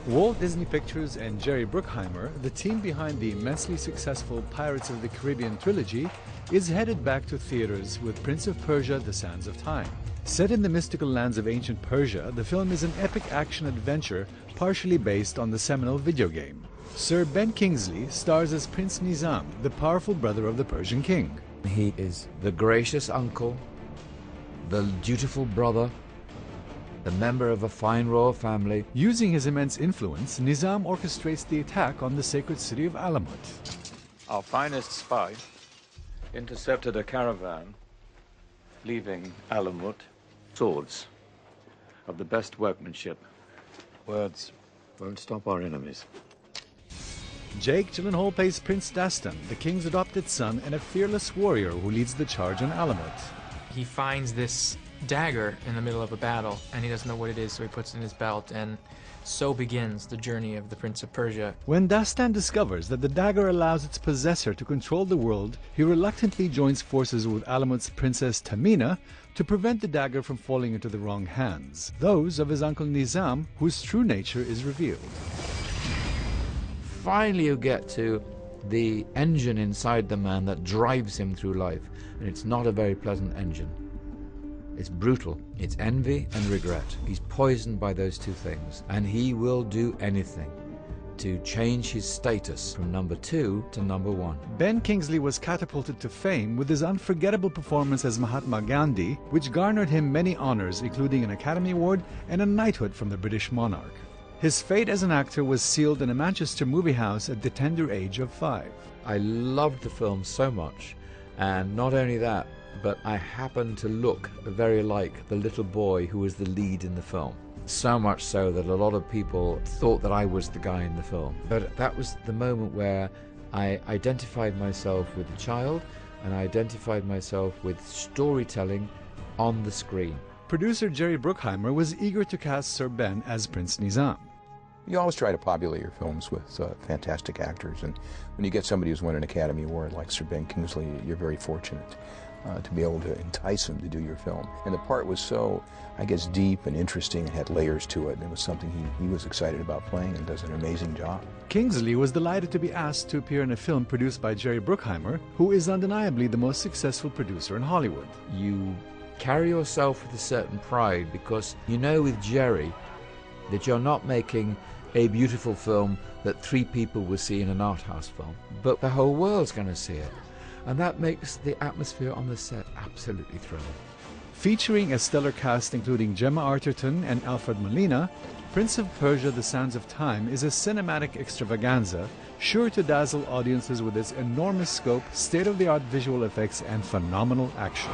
Walt Disney Pictures and Jerry Bruckheimer, the team behind the immensely successful Pirates of the Caribbean trilogy, is headed back to theaters with Prince of Persia: The Sands of Time. Set in the mystical lands of ancient Persia, the film is an epic action-adventure partially based on the seminal video game. Sir Ben Kingsley stars as Prince Nizam, the powerful brother of the Persian king. He is the gracious uncle, the dutiful brother, the member of a fine royal family. Using his immense influence, Nizam orchestrates the attack on the sacred city of Alamut. Our finest spy intercepted a caravan leaving Alamut. Swords of the best workmanship. Words won't stop our enemies. Jake Gyllenhaal plays Prince Dastan, the king's adopted son and a fearless warrior who leads the charge on Alamut. He finds this dagger in the middle of a battle, and he doesn't know what it is, so he puts it in his belt, and so begins the journey of the Prince of Persia. When Dastan discovers that the dagger allows its possessor to control the world, he reluctantly joins forces with Alamut's Princess Tamina to prevent the dagger from falling into the wrong hands, those of his uncle Nizam, whose true nature is revealed. Finally you get to the engine inside the man that drives him through life, and it's not a very pleasant engine. It's brutal. It's envy and regret. He's poisoned by those two things, and he will do anything to change his status from number 2 to number 1. Ben Kingsley was catapulted to fame with his unforgettable performance as Mahatma Gandhi, which garnered him many honors, including an Academy Award and a knighthood from the British monarch. His fate as an actor was sealed in a Manchester movie house at the tender age of 5. I loved the film so much, and not only that, but I happened to look very like the little boy who was the lead in the film. So much so that a lot of people thought that I was the guy in the film. But that was the moment where I identified myself with the child, and I identified myself with storytelling on the screen. Producer Jerry Bruckheimer was eager to cast Sir Ben as Prince Nizam. You always try to populate your films with fantastic actors, and when you get somebody who's won an Academy Award like Sir Ben Kingsley, you're very fortunate to be able to entice him to do your film. And the part was so, I guess, deep and interesting and had layers to it, and it was something he was excited about playing and does an amazing job. Kingsley was delighted to be asked to appear in a film produced by Jerry Bruckheimer, who is undeniably the most successful producer in Hollywood. You carry yourself with a certain pride because you know with Jerry that you're not making a beautiful film that 3 people will see in an art house film, but the whole world's going to see it. And that makes the atmosphere on the set absolutely thrilling. Featuring a stellar cast including Gemma Arterton and Alfred Molina, Prince of Persia: The Sands of Time is a cinematic extravaganza sure to dazzle audiences with its enormous scope, state-of-the-art visual effects, and phenomenal action.